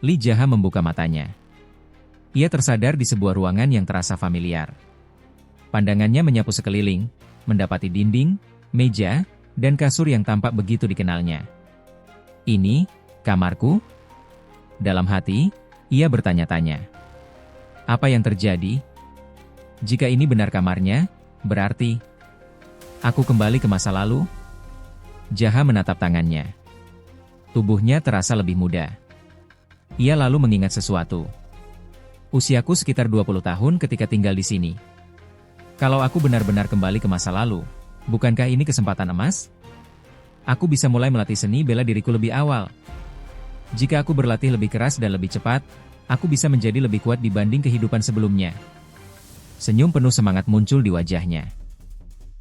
Li Jaha membuka matanya. Ia tersadar di sebuah ruangan yang terasa familiar. Pandangannya menyapu sekeliling, mendapati dinding, meja, dan kasur yang tampak begitu dikenalnya. Ini, kamarku? Dalam hati, ia bertanya-tanya. Apa yang terjadi? Jika ini benar kamarnya, berarti aku kembali ke masa lalu? Jaha menatap tangannya. Tubuhnya terasa lebih muda. Ia lalu mengingat sesuatu. Usiaku sekitar 20 tahun ketika tinggal di sini. Kalau aku benar-benar kembali ke masa lalu, bukankah ini kesempatan emas? Aku bisa mulai melatih seni bela diriku lebih awal. Jika aku berlatih lebih keras dan lebih cepat, aku bisa menjadi lebih kuat dibanding kehidupan sebelumnya. Senyum penuh semangat muncul di wajahnya.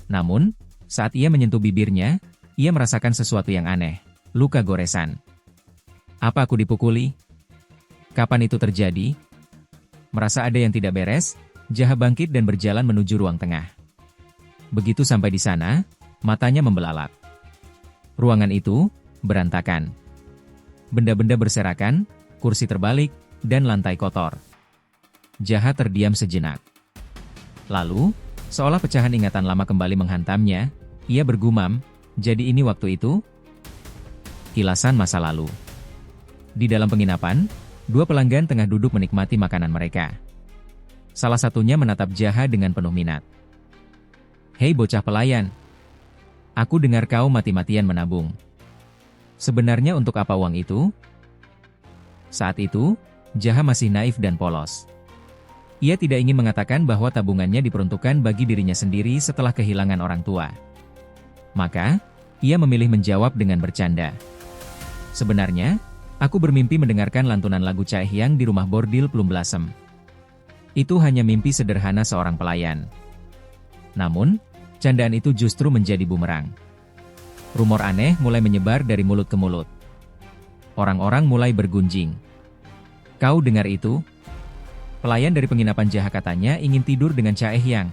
Namun, saat ia menyentuh bibirnya, ia merasakan sesuatu yang aneh, luka goresan. Apa aku dipukuli? Kapan itu terjadi? Merasa ada yang tidak beres, Jaha bangkit dan berjalan menuju ruang tengah. Begitu sampai di sana, matanya membelalak. Ruangan itu berantakan. Benda-benda berserakan, kursi terbalik, dan lantai kotor. Jaha terdiam sejenak. Lalu, seolah pecahan ingatan lama kembali menghantamnya, ia bergumam, jadi ini waktu itu? Kilasan masa lalu. Di dalam penginapan, dua pelanggan tengah duduk menikmati makanan mereka. Salah satunya menatap Jaha dengan penuh minat. Hei bocah pelayan. Aku dengar kau mati-matian menabung. Sebenarnya untuk apa uang itu? Saat itu, Jaha masih naif dan polos. Ia tidak ingin mengatakan bahwa tabungannya diperuntukkan bagi dirinya sendiri setelah kehilangan orang tua. Maka, ia memilih menjawab dengan bercanda. Sebenarnya, aku bermimpi mendengarkan lantunan lagu Chaehyang di rumah bordil Plum Blossom. Itu hanya mimpi sederhana seorang pelayan. Namun, candaan itu justru menjadi bumerang. Rumor aneh mulai menyebar dari mulut ke mulut. Orang-orang mulai bergunjing. Kau dengar itu? Pelayan dari penginapan Jaha katanya ingin tidur dengan Chaehyang.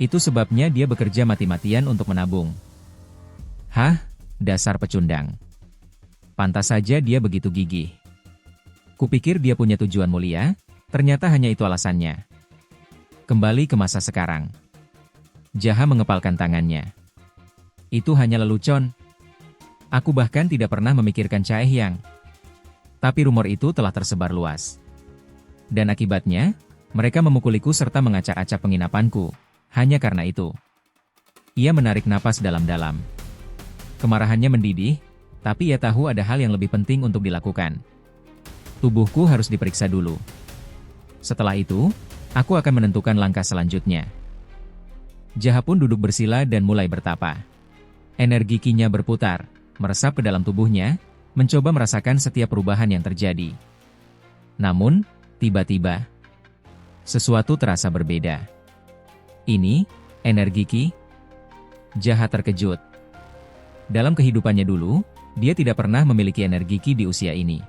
Itu sebabnya dia bekerja mati-matian untuk menabung. Hah? Dasar pecundang. Pantas saja dia begitu gigih. Kupikir dia punya tujuan mulia, ternyata hanya itu alasannya. Kembali ke masa sekarang. Jaha mengepalkan tangannya. Itu hanya lelucon. Aku bahkan tidak pernah memikirkan Chaehyang. Tapi rumor itu telah tersebar luas. Dan akibatnya, mereka memukuliku serta mengacak-acak penginapanku. Hanya karena itu. Ia menarik napas dalam-dalam. Kemarahannya mendidih, tapi ia tahu ada hal yang lebih penting untuk dilakukan. Tubuhku harus diperiksa dulu. Setelah itu, aku akan menentukan langkah selanjutnya. Jaha pun duduk bersila dan mulai bertapa. Energi Ki-nya berputar, meresap ke dalam tubuhnya, mencoba merasakan setiap perubahan yang terjadi. Namun, tiba-tiba, sesuatu terasa berbeda. Ini, energi Ki? Jaha terkejut. Dalam kehidupannya dulu, dia tidak pernah memiliki energi Ki di usia ini.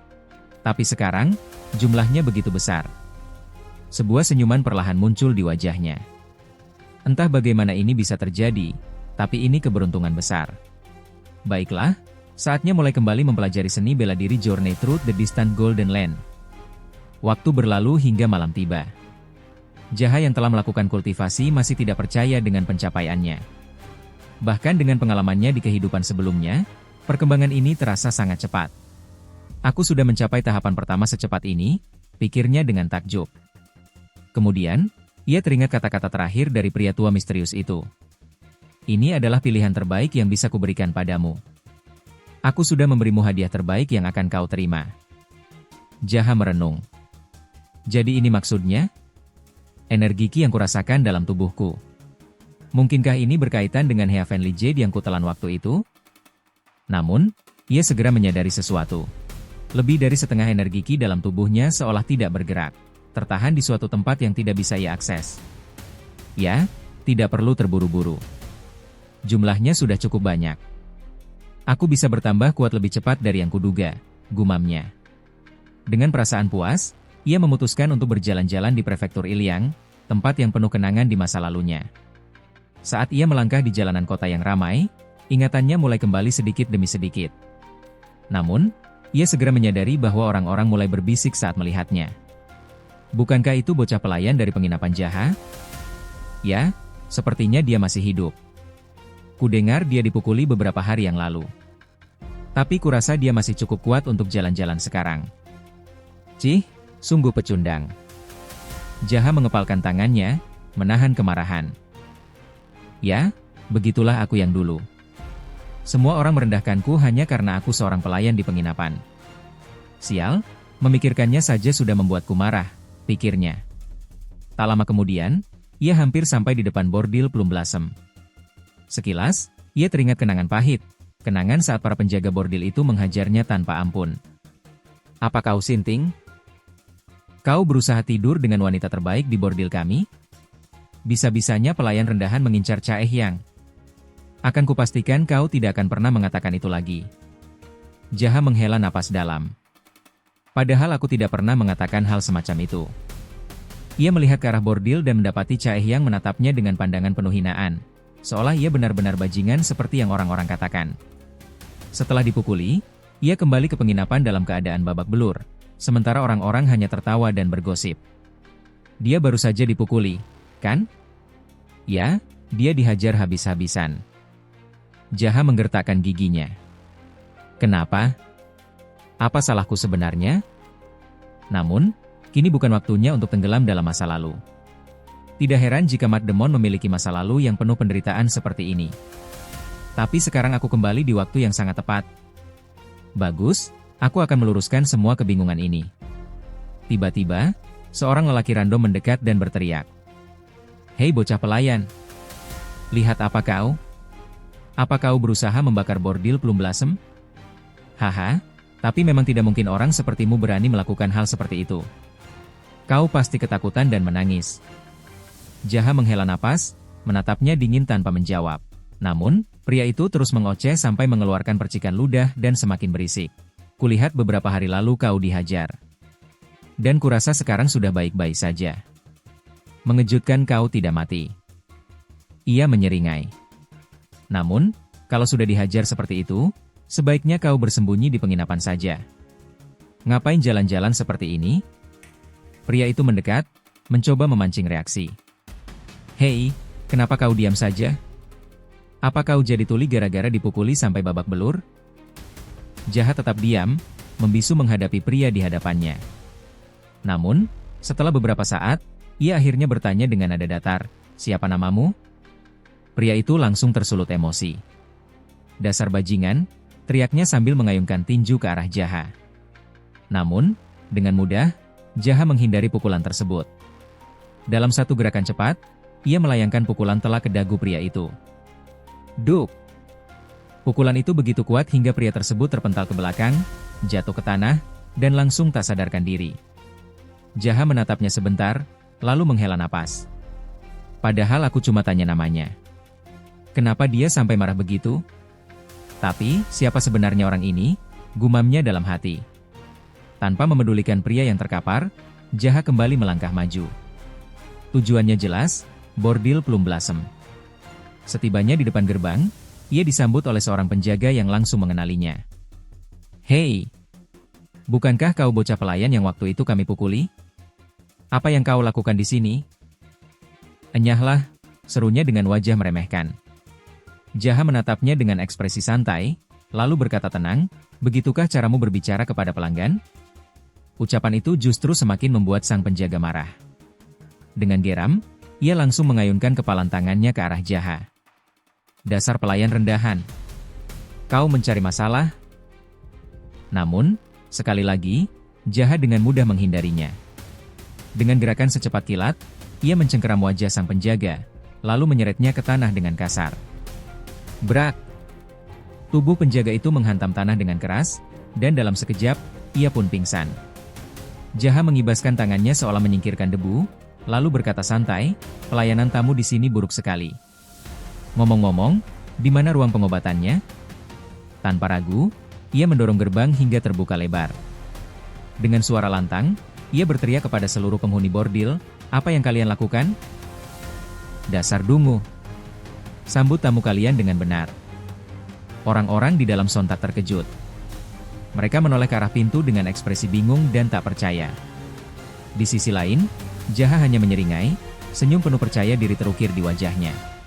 Tapi sekarang, jumlahnya begitu besar. Sebuah senyuman perlahan muncul di wajahnya. Entah bagaimana ini bisa terjadi, tapi ini keberuntungan besar. Baiklah, saatnya mulai kembali mempelajari seni bela diri Journey Through the Distant Golden Land. Waktu berlalu hingga malam tiba. Jaha yang telah melakukan kultivasi masih tidak percaya dengan pencapaiannya. Bahkan dengan pengalamannya di kehidupan sebelumnya, perkembangan ini terasa sangat cepat. Aku sudah mencapai tahapan pertama secepat ini, pikirnya dengan takjub. Kemudian, ia teringat kata-kata terakhir dari pria tua misterius itu. Ini adalah pilihan terbaik yang bisa kuberikan padamu. Aku sudah memberimu hadiah terbaik yang akan kau terima. Jaha merenung. Jadi ini maksudnya? Energi Ki yang kurasakan dalam tubuhku. Mungkinkah ini berkaitan dengan Heavenly Jade yang kutelan waktu itu? Namun, ia segera menyadari sesuatu. Lebih dari setengah energi Ki dalam tubuhnya seolah tidak bergerak, tertahan di suatu tempat yang tidak bisa ia akses. Ya, tidak perlu terburu-buru. Jumlahnya sudah cukup banyak. Aku bisa bertambah kuat lebih cepat dari yang kuduga, gumamnya. Dengan perasaan puas, ia memutuskan untuk berjalan-jalan di prefektur Iliang, tempat yang penuh kenangan di masa lalunya. Saat ia melangkah di jalanan kota yang ramai, ingatannya mulai kembali sedikit demi sedikit. Namun, Ia segera menyadari bahwa orang-orang mulai berbisik saat melihatnya. Bukankah itu bocah pelayan dari penginapan Jaha? Ya, sepertinya dia masih hidup. Kudengar dia dipukuli beberapa hari yang lalu. Tapi kurasa dia masih cukup kuat untuk jalan-jalan sekarang. Cih, sungguh pecundang. Jaha mengepalkan tangannya, menahan kemarahan. Ya, begitulah aku yang dulu. Semua orang merendahkanku hanya karena aku seorang pelayan di penginapan. Sial, memikirkannya saja sudah membuatku marah, pikirnya. Tak lama kemudian, ia hampir sampai di depan bordil Plum Blossom. Sekilas, ia teringat kenangan pahit, kenangan saat para penjaga bordil itu menghajarnya tanpa ampun. Apa kau sinting? Kau berusaha tidur dengan wanita terbaik di bordil kami? Bisa-bisanya pelayan rendahan mengincar Cha Yang. Akan kupastikan kau tidak akan pernah mengatakan itu lagi. Jaha menghela napas dalam. Padahal aku tidak pernah mengatakan hal semacam itu. Ia melihat ke arah bordil dan mendapati Cha Yang menatapnya dengan pandangan penuh hinaan, seolah ia benar-benar bajingan seperti yang orang-orang katakan. Setelah dipukuli, ia kembali ke penginapan dalam keadaan babak belur, sementara orang-orang hanya tertawa dan bergosip. Dia baru saja dipukuli, kan? Ya, dia dihajar habis-habisan. Jaha menggertakkan giginya. Kenapa? Apa salahku sebenarnya? Namun, kini bukan waktunya untuk tenggelam dalam masa lalu. Tidak heran jika Mat Demon memiliki masa lalu yang penuh penderitaan seperti ini. Tapi sekarang aku kembali di waktu yang sangat tepat. Bagus, aku akan meluruskan semua kebingungan ini. Tiba-tiba, seorang lelaki random mendekat dan berteriak. Hei bocah pelayan. Lihat apa kau? Apa kau berusaha membakar bordil Plum Blossom? Haha, tapi memang tidak mungkin orang sepertimu berani melakukan hal seperti itu. Kau pasti ketakutan dan menangis. Jaha menghela napas, menatapnya dingin tanpa menjawab. Namun, pria itu terus mengoceh sampai mengeluarkan percikan ludah dan semakin berisik. Kulihat beberapa hari lalu kau dihajar. Dan kurasa sekarang sudah baik-baik saja. Mengejutkan kau tidak mati. Ia menyeringai. Namun, kalau sudah dihajar seperti itu, sebaiknya kau bersembunyi di penginapan saja. Ngapain jalan-jalan seperti ini? Pria itu mendekat, mencoba memancing reaksi. Hei, kenapa kau diam saja? Apa kau jadi tuli gara-gara dipukuli sampai babak belur? Jaha tetap diam, membisu menghadapi pria di hadapannya. Namun, setelah beberapa saat, ia akhirnya bertanya dengan nada datar, siapa namamu? Pria itu langsung tersulut emosi. Dasar bajingan, teriaknya sambil mengayunkan tinju ke arah Jaha. Namun, dengan mudah, Jaha menghindari pukulan tersebut. Dalam satu gerakan cepat, ia melayangkan pukulan telak ke dagu pria itu. Duk! Pukulan itu begitu kuat hingga pria tersebut terpental ke belakang, jatuh ke tanah, dan langsung tak sadarkan diri. Jaha menatapnya sebentar, lalu menghela napas. Padahal aku cuma tanya namanya. Kenapa dia sampai marah begitu? Tapi, siapa sebenarnya orang ini? Gumamnya dalam hati. Tanpa memedulikan pria yang terkapar, Jaha kembali melangkah maju. Tujuannya jelas, bordil Plum Blossom. Setibanya di depan gerbang, ia disambut oleh seorang penjaga yang langsung mengenalinya. Hei! Bukankah kau bocah pelayan yang waktu itu kami pukuli? Apa yang kau lakukan di sini? Enyahlah, serunya dengan wajah meremehkan. Jaha menatapnya dengan ekspresi santai, lalu berkata tenang, begitukah caramu berbicara kepada pelanggan? Ucapan itu justru semakin membuat sang penjaga marah. Dengan geram, ia langsung mengayunkan kepalan tangannya ke arah Jaha. Dasar pelayan rendahan. Kau mencari masalah? Namun, sekali lagi, Jaha dengan mudah menghindarinya. Dengan gerakan secepat kilat, ia mencengkeram wajah sang penjaga, lalu menyeretnya ke tanah dengan kasar. Brak! Tubuh penjaga itu menghantam tanah dengan keras, dan dalam sekejap, ia pun pingsan. Jaha mengibaskan tangannya seolah menyingkirkan debu, lalu berkata santai, pelayanan tamu di sini buruk sekali. Ngomong-ngomong, di mana ruang pengobatannya? Tanpa ragu, ia mendorong gerbang hingga terbuka lebar. Dengan suara lantang, ia berteriak kepada seluruh penghuni bordil, apa yang kalian lakukan? Dasar dungu! Sambut tamu kalian dengan benar. Orang-orang di dalam sontak terkejut. Mereka menoleh ke arah pintu dengan ekspresi bingung dan tak percaya. Di sisi lain, Jaha hanya menyeringai, senyum penuh percaya diri terukir di wajahnya.